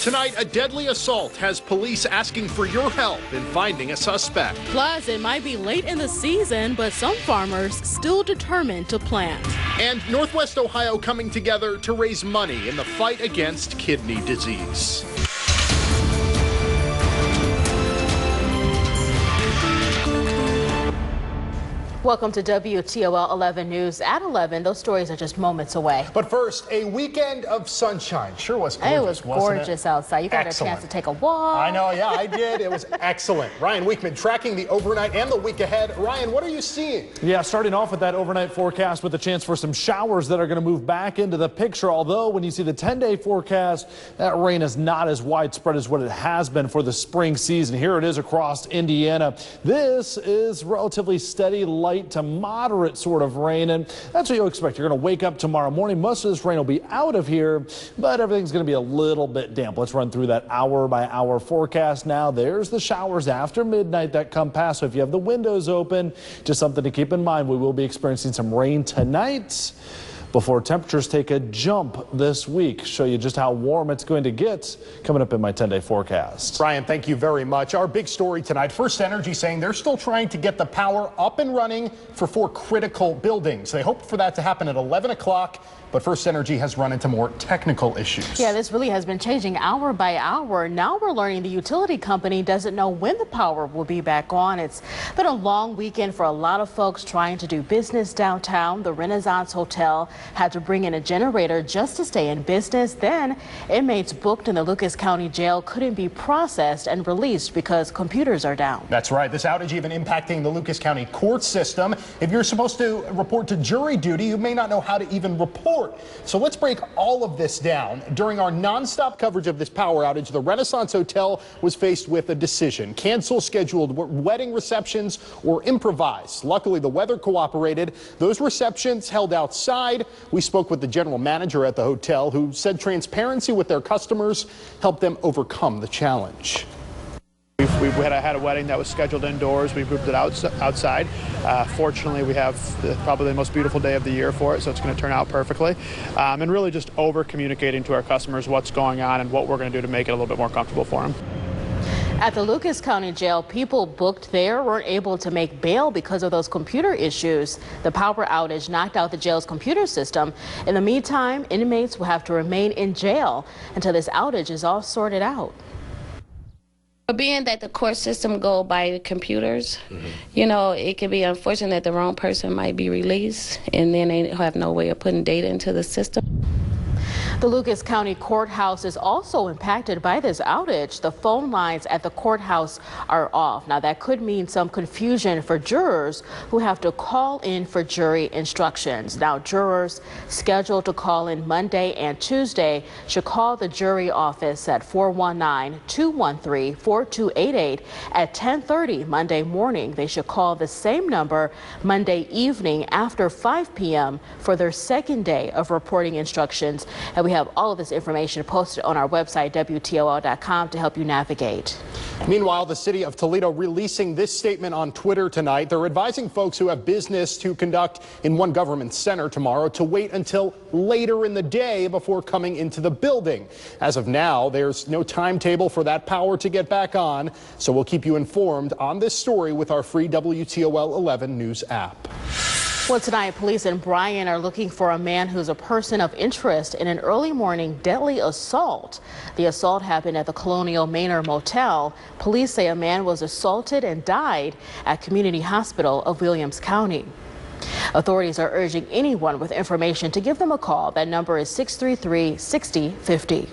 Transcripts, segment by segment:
Tonight, a deadly assault has police asking for your help in finding a suspect. Plus, it might be late in the season, but some farmers still determined to plant. And Northwest Ohio coming together to raise money in the fight against kidney disease. Welcome to WTOL 11 News at 11. Those stories are just moments away. But first, a weekend of sunshine. Sure was gorgeous, It was gorgeous outside. You got a chance to take a walk. I know, yeah, I did. It was excellent. Ryan Weekman tracking the overnight and the week ahead. Ryan, what are you seeing? Yeah, starting off with that overnight forecast with a chance for some showers that are going to move back into the picture. Although when you see the 10-day forecast, that rain is not as widespread as what it has been for the spring season. Here it is across Indiana. This is relatively steady, light to moderate sort of rain, and that's what you'll expect. You're going to wake up tomorrow morning. Most of this rain will be out of here, but everything's going to be a little bit damp. Let's run through that hour-by-hour forecast now. There's the showers after midnight that come past, so if you have the windows open, just something to keep in mind. We will be experiencing some rain tonight before temperatures take a jump this week. Show you just how warm it's going to get coming up in my 10-day forecast. Ryan, thank you very much. Our big story tonight, First Energy saying they're still trying to get the power up and running for 4 critical buildings. They hope for that to happen at 11 o'clock. But First Energy has run into more technical issues. Yeah, this really has been changing hour by hour. Now we're learning the utility company doesn't know when the power will be back on. It's been a long weekend for a lot of folks trying to do business downtown. The Renaissance Hotel had to bring in a generator just to stay in business. Then inmates booked in the Lucas County Jail couldn't be processed and released because computers are down. That's right. This outage even impacting the Lucas County court system. If you're supposed to report to jury duty, you may not know how to even report. So let's break all of this down. During our nonstop coverage of this power outage, the Renaissance Hotel was faced with a decision: cancel scheduled wedding receptions or improvise. Luckily, the weather cooperated. Those receptions held outside. We spoke with the general manager at the hotel, who said transparency with their customers helped them overcome the challenge. We had a wedding that was scheduled indoors. We moved it outside. Fortunately, we have probably the most beautiful day of the year for it, so it's going to turn out perfectly. And really just over-communicating to our customers what's going on and what we're going to do to make it a little bit more comfortable for them. At the Lucas County Jail, people booked there weren't able to make bail because of those computer issues. The power outage knocked out the jail's computer system. In the meantime, inmates will have to remain in jail until this outage is all sorted out. Being that the court system go by computers, you know, it can be unfortunate that the wrong person might be released and then they have no way of putting data into the system. The Lucas County Courthouse is also impacted by this outage. The phone lines at the courthouse are off. Now, that could mean some confusion for jurors who have to call in for jury instructions. Now, jurors scheduled to call in Monday and Tuesday should call the jury office at 419-213-4288 at 10:30 Monday morning. They should call the same number Monday evening after 5 p.m. for their second day of reporting instructions. And we have all of this information posted on our website, WTOL.com, to help you navigate. Meanwhile, the city of Toledo releasing this statement on Twitter tonight. They're advising folks who have business to conduct in one government center tomorrow to wait until later in the day before coming into the building. As of now, there's no timetable for that power to get back on, so we'll keep you informed on this story with our free WTOL 11 News app. Well, tonight, police in Bryan are looking for a man who's a person of interest in an early morning deadly assault. The assault happened at the Colonial Manor Motel. Police say a man was assaulted and died at Community Hospital of Williams County. Authorities are urging anyone with information to give them a call. That number is 633-6050.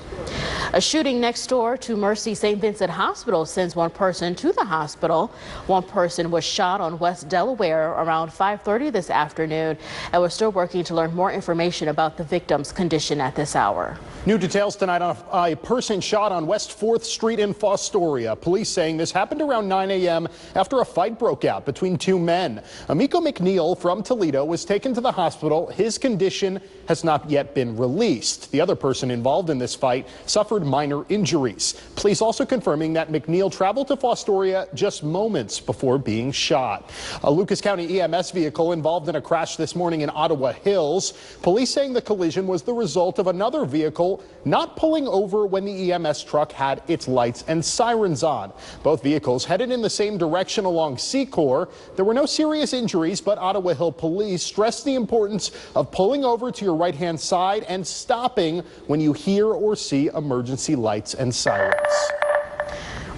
A shooting next door to Mercy St. Vincent Hospital sends one person to the hospital. One person was shot on West Delaware around 5:30 this afternoon, and we're still working to learn more information about the victim's condition at this hour. New details tonight on a person shot on West 4th Street in Fostoria. Police saying this happened around 9 a.m. after a fight broke out between two men. Amico McNeil from Toledo was taken to the hospital. His condition has not yet been released. The other person involved in this fight suffered suffered minor injuries. Police also confirming that McNeil traveled to Fostoria just moments before being shot. A Lucas County EMS vehicle involved in a crash this morning in Ottawa Hills. Police saying the collision was the result of another vehicle not pulling over when the EMS truck had its lights and sirens on. Both vehicles headed in the same direction along Secor. There were no serious injuries, but Ottawa Hill police stressed the importance of pulling over to your right-hand side and stopping when you hear or see emergency lights and sirens.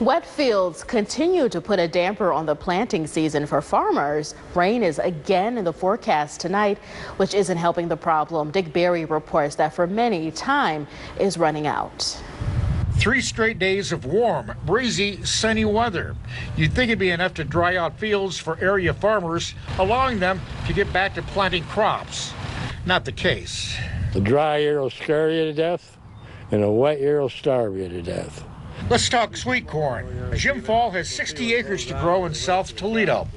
Wet fields continue to put a damper on the planting season for farmers. Rain is again in the forecast tonight, which isn't helping the problem. Dick Berry reports that for many, time is running out. 3 straight days of warm, breezy, sunny weather. You'd think it'd be enough to dry out fields for area farmers, allowing them to get back to planting crops. Not the case. The dry year will scare you to death, and a wet year will starve you to death. Let's talk sweet corn. Jim Fall has 60 acres to grow in South Toledo.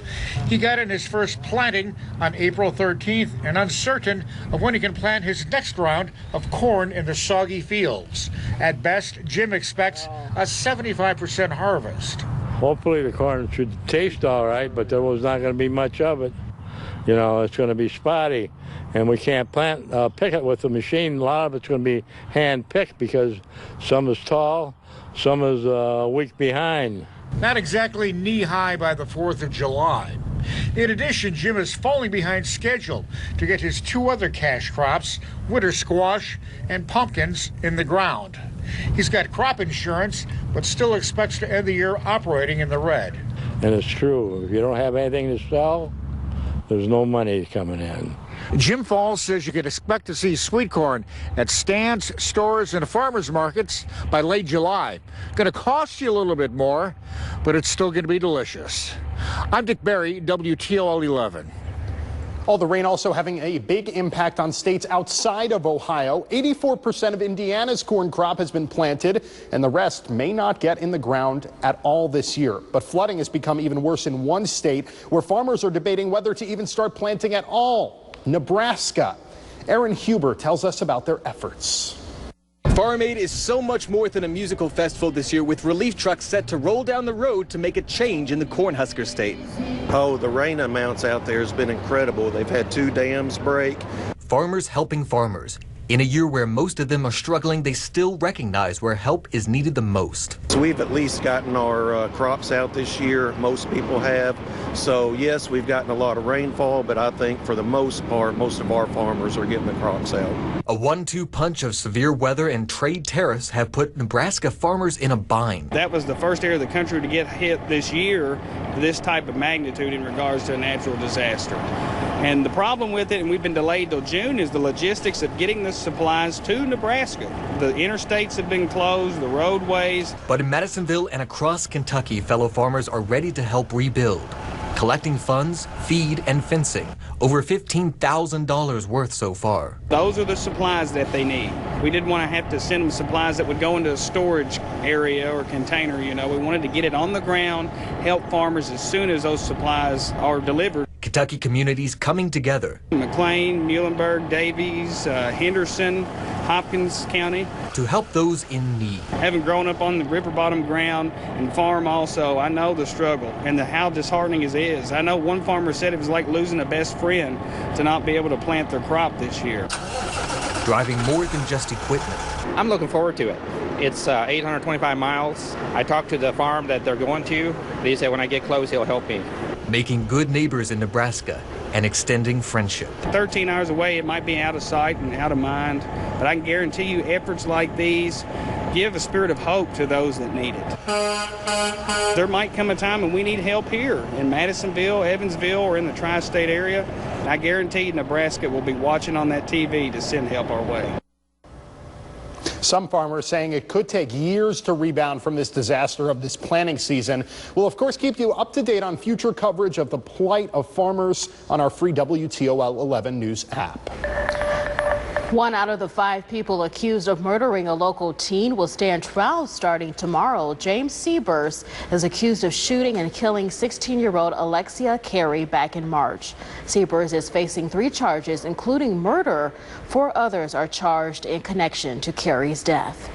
He got in his first planting on April 13th and uncertain of when he can plant his next round of corn in the soggy fields. At best, Jim expects a 75% harvest. Hopefully the corn should taste all right, but there was not going to be much of it. You know, it's going to be spotty, and we can't pick it with the machine. A lot of it's going to be hand-picked because some is tall, some is a week behind. Not exactly knee-high by the 4th of July. In addition, Jim is falling behind schedule to get his 2 other cash crops, winter squash and pumpkins, in the ground. He's got crop insurance, but still expects to end the year operating in the red. And it's true. If you don't have anything to sell, there's no money coming in. Jim Falls says you can expect to see sweet corn at stands, stores, and farmers markets by late July. Going to cost you a little bit more, but it's still going to be delicious. I'm Dick Berry, WTOL 11. All the rain also having a big impact on states outside of Ohio. 84% of Indiana's corn crop has been planted, and the rest may not get in the ground at all this year. But flooding has become even worse in one state where farmers are debating whether to even start planting at all: Nebraska. Aaron Huber tells us about their efforts. Farm Aid is so much more than a musical festival this year, with relief trucks set to roll down the road to make a change in the Cornhusker state. Oh, the rain amounts out there has been incredible. They've had 2 dams break. Farmers helping farmers. In a year where most of them are struggling, they still recognize where help is needed the most. So we've at least gotten our crops out this year. Most people have. So yes, we've gotten a lot of rainfall, but I think for the most part, most of our farmers are getting the crops out. A 1-2 punch of severe weather and trade tariffs have put Nebraska farmers in a bind. That was the first area of the country to get hit this year, this type of magnitude in regards to a natural disaster. And the problem with it, and we've been delayed till June, is the logistics of getting the supplies to Nebraska. The interstates have been closed, the roadways. But in Madisonville and across Kentucky, fellow farmers are ready to help rebuild. Collecting funds, feed, and fencing. Over $15,000 worth so far. Those are the supplies that they need. We didn't want to have to send them supplies that would go into a storage area or container, you know. We wanted to get it on the ground, help farmers as soon as those supplies are delivered. Kentucky communities coming together. McLean, Muhlenberg, Davies, Henderson, Hopkins County. To help those in need. Having grown up on the river bottom ground and farm also, I know the struggle and how disheartening it is. I know one farmer said it was like losing a best friend to not be able to plant their crop this year. Driving more than just equipment. I'm looking forward to it. It's 825 miles. I talked to the farm that they're going to. They said when I get close, he'll help me. Making good neighbors in Nebraska and extending friendship. 13 hours away, it might be out of sight and out of mind, but I can guarantee you efforts like these give a spirit of hope to those that need it. There might come a time when we need help here in Madisonville, Evansville, or in the tri-state area. And I guarantee Nebraska will be watching on that TV to send help our way. Some farmers saying it could take years to rebound from this disaster of this planting season. We'll, of course, keep you up to date on future coverage of the plight of farmers on our free WTOL 11 News app. 1 out of the 5 people accused of murdering a local teen will stand trial starting tomorrow. James Seabers is accused of shooting and killing 16-year-old Alexia Carey back in March. Seabers is facing 3 charges, including murder. 4 others are charged in connection to Carey's death.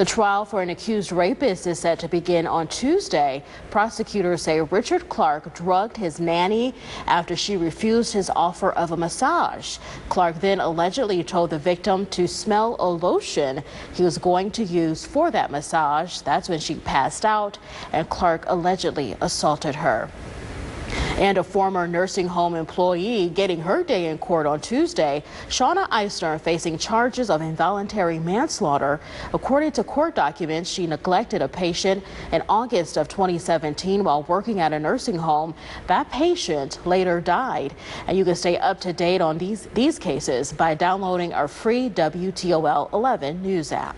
The trial for an accused rapist is set to begin on Tuesday. Prosecutors say Richard Clark drugged his nanny after she refused his offer of a massage. Clark then allegedly told the victim to smell a lotion he was going to use for that massage. That's when she passed out, and Clark allegedly assaulted her. And a former nursing home employee getting her day in court on Tuesday. Shauna Eisner facing charges of involuntary manslaughter. According to court documents, she neglected a patient in August of 2017 while working at a nursing home. That patient later died. And you can stay up to date on these cases by downloading our free WTOL 11 news app.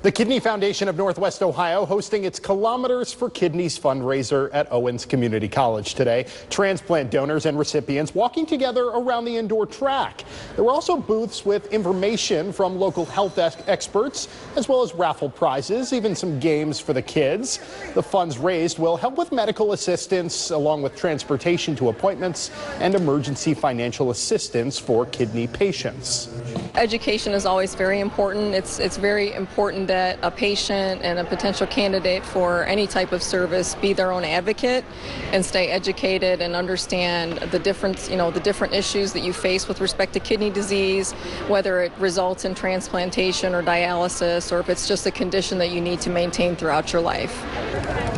The Kidney Foundation of Northwest Ohio hosting its Kilometers for Kidneys fundraiser at Owens Community College today. Transplant donors and recipients walking together around the indoor track. There were also booths with information from local health experts, as well as raffle prizes, even some games for the kids. The funds raised will help with medical assistance, along with transportation to appointments and emergency financial assistance for kidney patients. Education is always very important. It's very important that a patient and a potential candidate for any type of service be their own advocate and stay educated and understand the difference, the different issues that you face with respect to kidney disease, whether it results in transplantation or dialysis, or if it's just a condition that you need to maintain throughout your life.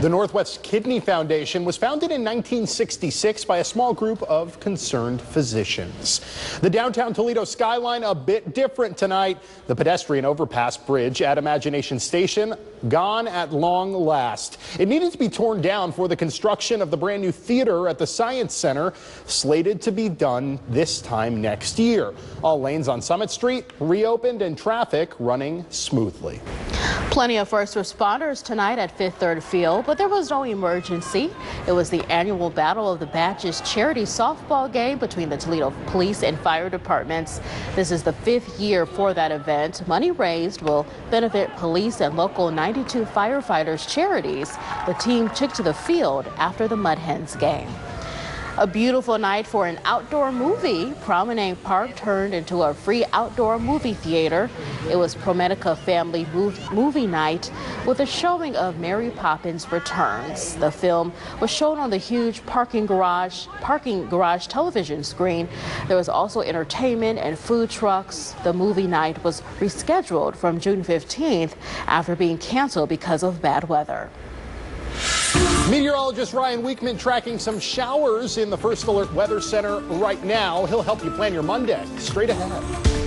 The Northwest Kidney Foundation was founded in 1966 by a small group of concerned physicians. The downtown Toledo skyline a bit different tonight. The pedestrian overpass bridge at Imagination Station gone at long last. It needed to be torn down for the construction of the brand new theater at the Science Center, slated to be done this time next year. All lanes on Summit Street reopened and traffic running smoothly. Plenty of first responders tonight at Fifth Third Field, but there was no emergency. It was the annual Battle of the Badges charity softball game between the Toledo Police and Fire Departments. This is the 5th year for that event. Money raised will benefit police and local 92 firefighters charities. The team took to the field after the Mud Hens game. A beautiful night for an outdoor movie. Promenade Park turned into a free outdoor movie theater. It was ProMedica Family Movie Night with a showing of Mary Poppins Returns. The film was shown on the huge parking garage television screen. There was also entertainment and food trucks. The movie night was rescheduled from June 15th after being canceled because of bad weather. Meteorologist Ryan Weekman tracking some showers in the First Alert Weather Center right now. He'll help you plan your Monday. Straight ahead.